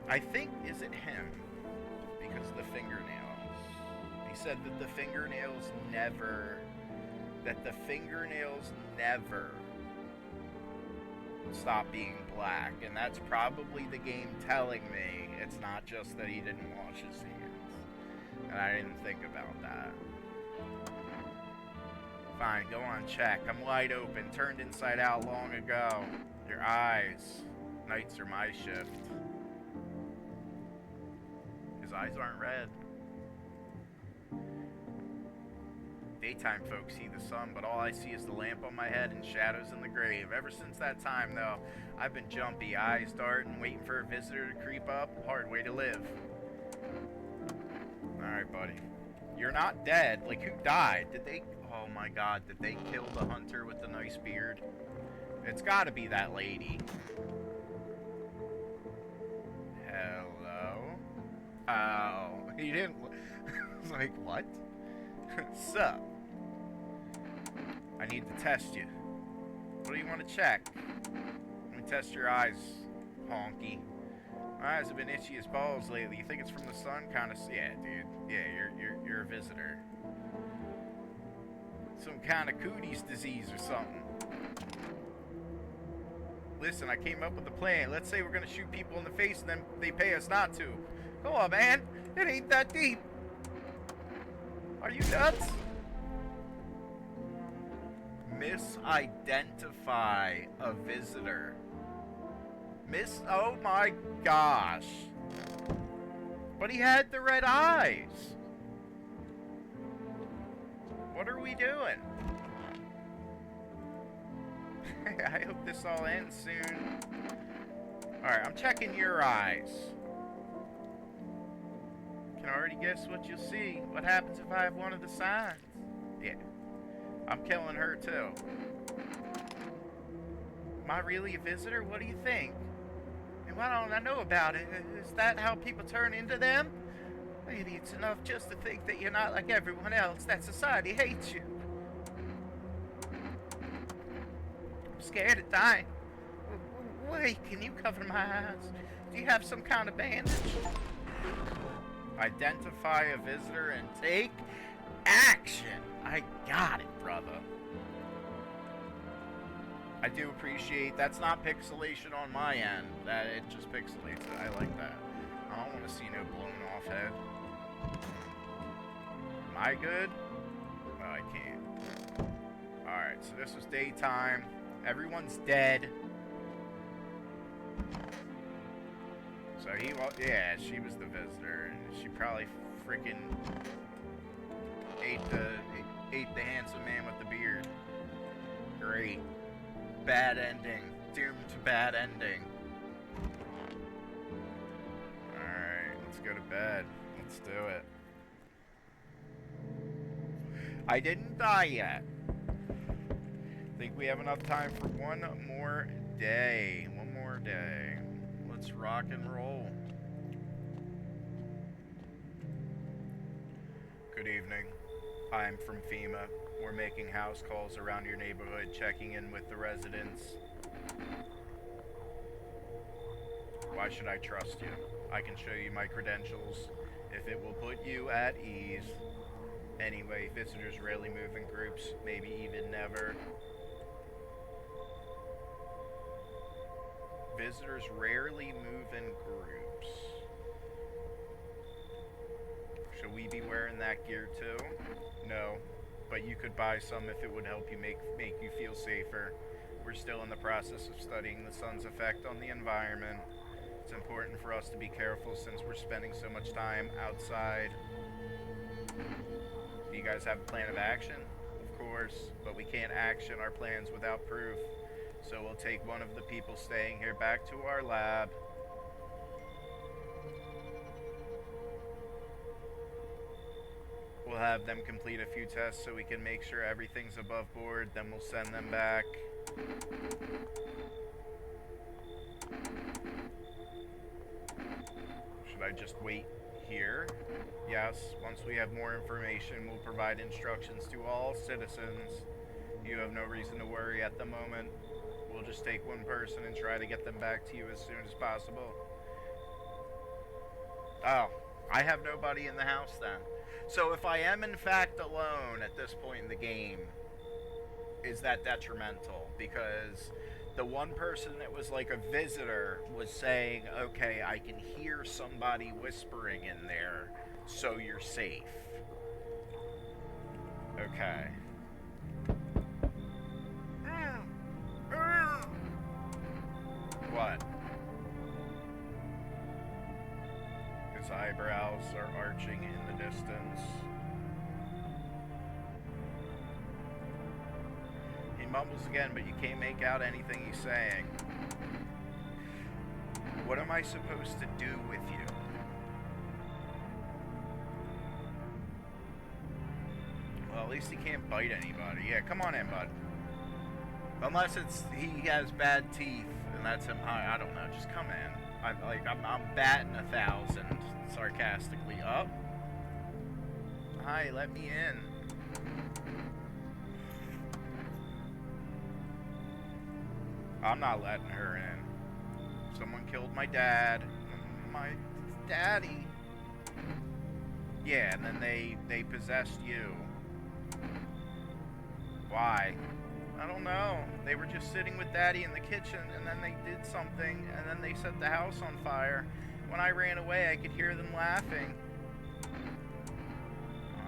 I think, is it him? Because of the fingernails. He said that the fingernails never stop being black. And that's probably the game telling me it's not just that he didn't wash his hands. And I didn't think about that. Fine, go on, check. I'm wide open, turned inside out long ago. Your eyes. Nights are my shift. His eyes aren't red. Daytime folks see the sun, but all I see is the lamp on my head and shadows in the grave. Ever since that time, though, I've been jumpy, eyes darting, waiting for a visitor to creep up. Hard way to live. Alright, buddy. You're not dead. Like, who died? Did they... Oh my god, did they kill the hunter with the nice beard? It's gotta be that lady. Hello? Oh, he didn't... I was like, what? Sup? I need to test you. What do you want to check? Let me test your eyes, honky. My eyes have been itchy as balls lately. You think it's from the sun? Kind of. Yeah, dude. Yeah, you're a visitor. Some kind of cooties disease or something. Listen, I came up with a plan. Let's say we're gonna shoot people in the face and then they pay us not to. Come on, man. It ain't that deep. Are you nuts? Misidentify a visitor. Oh my gosh. But he had the red eyes. What are we doing? I hope this all ends soon. Alright, I'm checking your eyes. Can already guess what you'll see. What happens if I have one of the signs? Yeah. I'm killing her too. Am I really a visitor? What do you think? And why don't I know about it? Is that how people turn into them? Maybe it's enough just to think that you're not like everyone else, that society hates you. I'm scared of dying. Wait, can you cover my eyes? Do you have some kind of bandage? Identify a visitor and take action. I got it, brother. I do appreciate that's not pixelation on my end. That it just pixelates it. I like that. I don't want to see no blown off head. Am I good? No, I can't. Alright, so this was daytime. Everyone's dead. So yeah, she was the visitor, and she probably freaking ate the handsome man with the beard. Great. Bad ending. Doomed to bad ending. Alright, let's go to bed. Let's do it. I didn't die yet. Think we have enough time for one more day. One more day. Let's rock and roll. Good evening. I'm from FEMA. We're making house calls around your neighborhood, checking in with the residents. Why should I trust you? I can show you my credentials if it will put you at ease. Anyway, visitors rarely move in groups, maybe even never. Visitors rarely move in groups. Should we be wearing that gear too? No, but you could buy some if it would help you make you feel safer. We're still in the process of studying the sun's effect on the environment. It's important for us to be careful since we're spending so much time outside. Do you guys have a plan of action? Of course, but we can't action our plans without proof. So we'll take one of the people staying here back to our lab. We'll have them complete a few tests so we can make sure everything's above board, then we'll send them back. Should I just wait here? Yes, once we have more information, we'll provide instructions to all citizens. You have no reason to worry at the moment. We'll just take one person and try to get them back to you as soon as possible. Oh, I have nobody in the house then. So if I am in fact alone at this point in the game, is that detrimental? Because the one person that was like a visitor was saying, okay, I can hear somebody whispering in there, so you're safe. Okay. What? His eyebrows are arching in the distance. He mumbles again, but you can't make out anything he's saying. What am I supposed to do with you? Well, at least he can't bite anybody. Yeah, come on in, bud. Unless he has bad teeth, and that's him. I don't know. Just come in. I'm batting 1,000 sarcastically. Up. Hi, let me in. I'm not letting her in. Someone killed my dad. my daddy. Yeah, and then they possessed you. Why? I don't know. They were just sitting with Daddy in the kitchen, and then they did something, and then they set the house on fire. When I ran away, I could hear them laughing.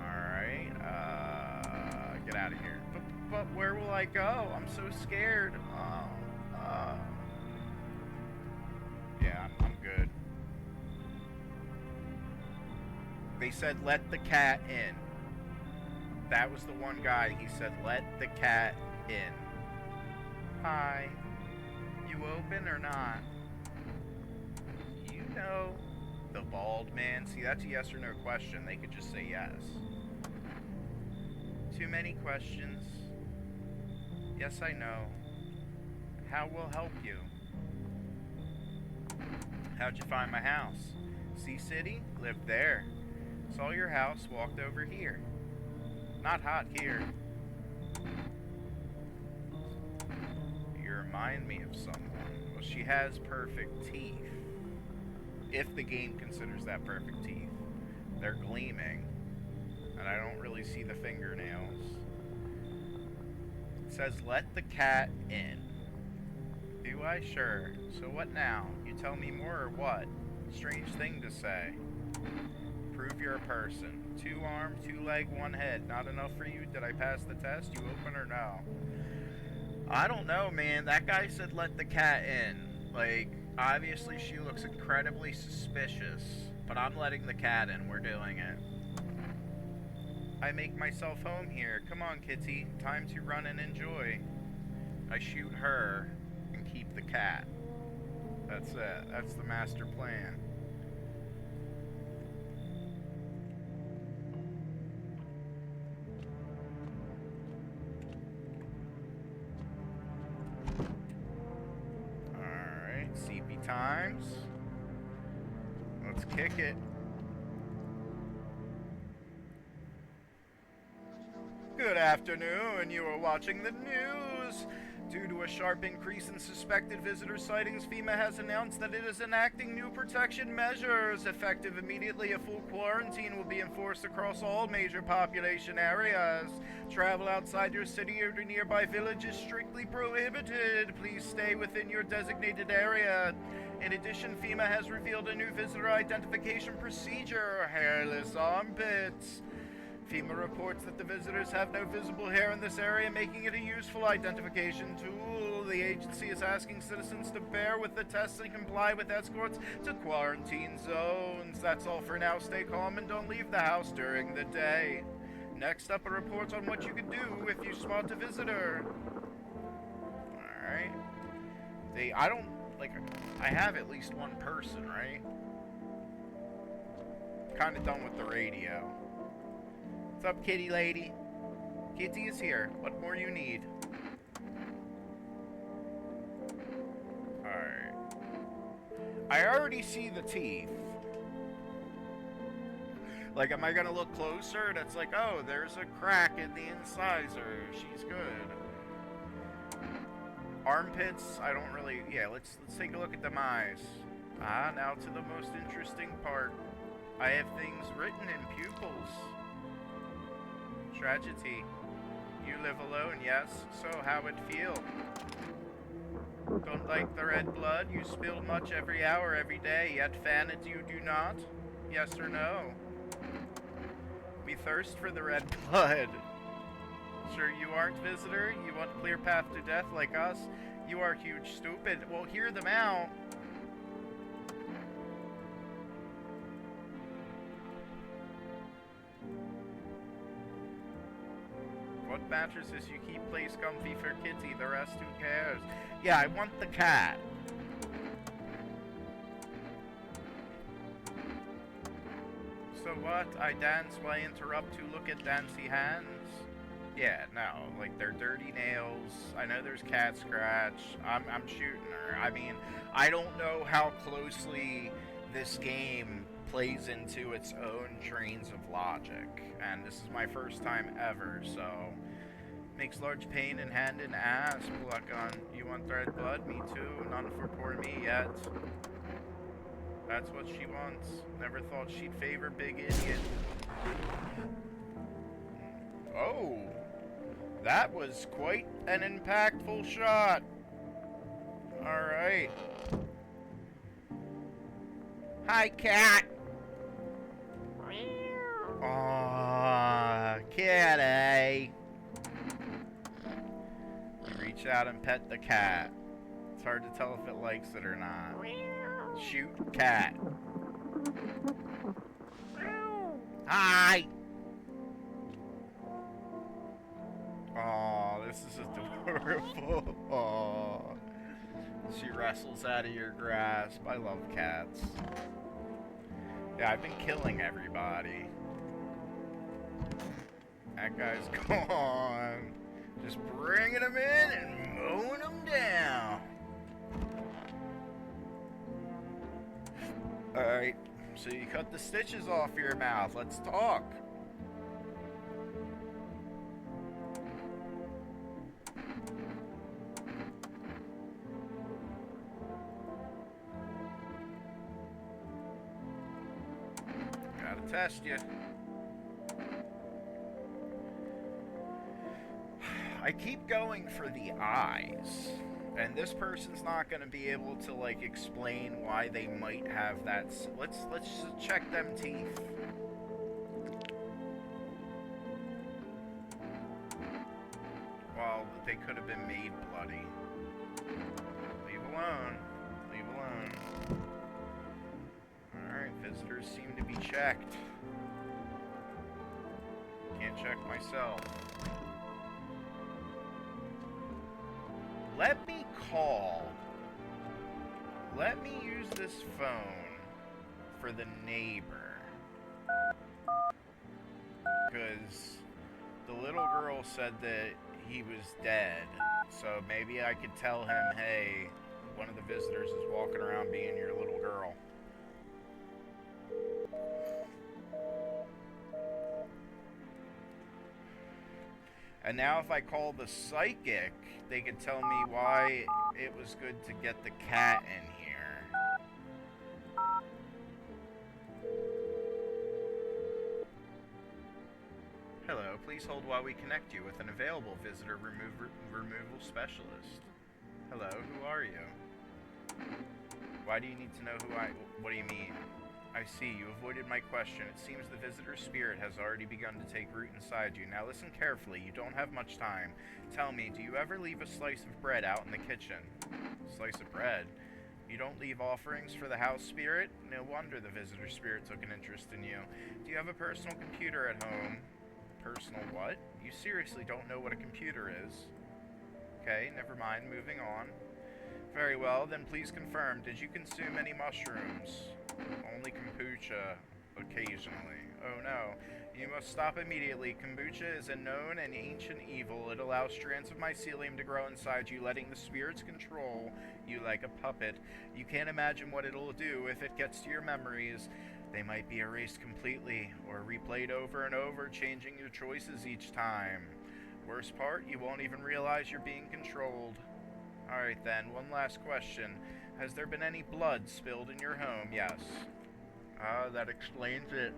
Alright, get out of here. But where will I go? I'm so scared. Yeah, I'm good. They said, let the cat in. That was the one guy. He said, let the cat in. Hi. You open or not? You know. The bald man. See, that's a yes or no question. They could just say yes. Too many questions. Yes, I know. How will help you? How'd you find my house? Sea City? Lived there. Saw your house, walked over here. Not hot here. You remind me of someone. Well, she has perfect teeth. If the game considers that perfect teeth. They're gleaming. And I don't really see the fingernails. It says, let the cat in. Do I? Sure. So what now? You tell me more or what? Strange thing to say. Prove you're a person. 2 arm, 2 leg, 1 head. Not enough for you? Did I pass the test? You open or no? I don't know, man. That guy said let the cat in. Like, obviously she looks incredibly suspicious. But I'm letting the cat in. We're doing it. I make myself home here. Come on, kitty. Time to run and enjoy. I shoot her and keep the cat. That's it. That's the master plan. Alright, CP times. Let's kick it. Good afternoon. You are watching the news. Due to a sharp increase in suspected visitor sightings, FEMA has announced that it is enacting new protection measures. Effective immediately, a full quarantine will be enforced across all major population areas. Travel outside your city or to nearby village is strictly prohibited. Please stay within your designated area. In addition, FEMA has revealed a new visitor identification procedure: hairless armpits. FEMA reports that the visitors have no visible hair in this area, making it a useful identification tool. The agency is asking citizens to bear with the tests and comply with escorts to quarantine zones. That's all for now. Stay calm and don't leave the house during the day. Next up, a report on what you can do if you spot a visitor. Alright. I have at least one person, right? Kinda done with the radio. What's up, kitty lady? Kitty is here. What more you need? Alright. I already see the teeth. Like, am I gonna look closer? And it's like, oh, there's a crack in the incisor. She's good. Armpits, I don't really... Yeah, let's take a look at them eyes. Ah, now to the most interesting part. I have things written in pupils. Tragedy. You live alone, yes? So how it feel? Don't like the red blood? You spill much every hour, every day, yet fan it you do not? Yes or no? We thirst for the red blood. Sure you aren't, visitor? You want clear path to death like us? You are huge stupid. Well, hear them out. What matters is you keep place comfy for kitty, the rest who cares? Yeah, I want the cat. So what? I dance, why interrupt to look at dancy hands? Yeah, no, like they're dirty nails. I know there's cat scratch. I'm shooting her. I mean, I don't know how closely this game plays into its own trains of logic, and this is my first time ever, so makes large pain in hand and ass. Pluck on. You want red blood? Me too. None for poor me yet. That's what she wants. Never thought she'd favor big idiot. Oh, that was quite an impactful shot. Alright. Hi, cat. Aww, kitty. You reach out and pet the cat. It's hard to tell if it likes it or not. Shoot cat. Hi. Aw, this is adorable. Aw. She wrestles out of your grasp. I love cats. Yeah, I've been killing everybody. That guy's gone. Just bringing them in and mowing them down. Alright, so you cut the stitches off your mouth. Let's talk. Gotta test you. I keep going for the eyes, and this person's not going to be able to like explain why they might have that. Let's just check them teeth. Well, they could have been made bloody. Leave alone. Leave alone. Alright, visitors seem to be checked. Can't check myself. Let me call. Let me use this phone for the neighbor. Because the little girl said that he was dead. So maybe I could tell him, hey, one of the visitors is walking around being your little girl. And now if I call the psychic, they could tell me why it was good to get the cat in here. Hello, please hold while we connect you with an available visitor removal specialist. Hello, who are you? Why do you need to know what do you mean? I see, you avoided my question. It seems the visitor's spirit has already begun to take root inside you. Now listen carefully, you don't have much time. Tell me, do you ever leave a slice of bread out in the kitchen? Slice of bread? You don't leave offerings for the house spirit? No wonder the visitor spirit took an interest in you. Do you have a personal computer at home? Personal what? You seriously don't know what a computer is? Okay, never mind, moving on. Very well, then please confirm, did you consume any mushrooms? Only kombucha, occasionally. Oh no, you must stop immediately. Kombucha is a known and ancient evil. It allows strands of mycelium to grow inside you, letting the spirits control you like a puppet. You can't imagine what it'll do if it gets to your memories. They might be erased completely, or replayed over and over, changing your choices each time. Worst part, you won't even realize you're being controlled. Alright then, one last question. Has there been any blood spilled in your home? Yes. That explains it.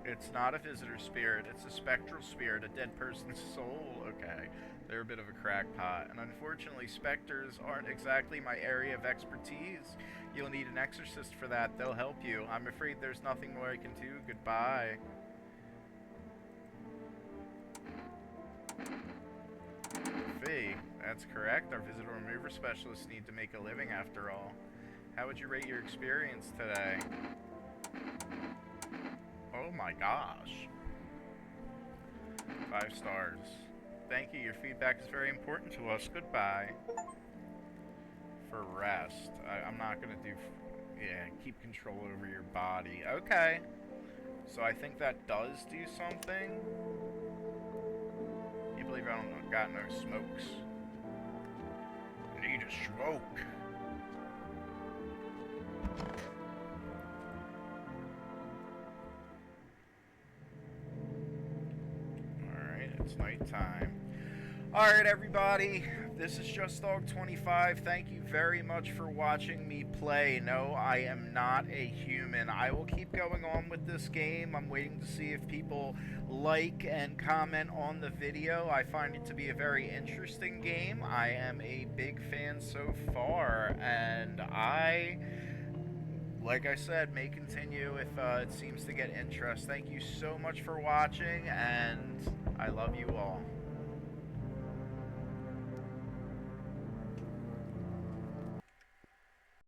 It's not a visitor spirit, it's a spectral spirit, a dead person's soul. Okay, they're a bit of a crackpot. And unfortunately, specters aren't exactly my area of expertise. You'll need an exorcist for that, they'll help you. I'm afraid there's nothing more I can do. Goodbye. Fee, that's correct. Our visitor remover specialists need to make a living after all. How would you rate your experience today? Oh my gosh. 5 stars. Thank you, your feedback is very important to us. Goodbye. For rest. I'm not gonna do... Yeah, keep control over your body. Okay. So I think that does do something. You believe I don't got no smokes? Need a smoke. Alright, it's nighttime. Alright, everybody. This is Just Dog 25. Thank you very much for watching me play. No, I am not a human. I will keep going on with this game. I'm waiting to see if people like and comment on the video. I find it to be a very interesting game. I am a big fan so far, and like I said, may continue if it seems to get interest. Thank you so much for watching, and I love you all.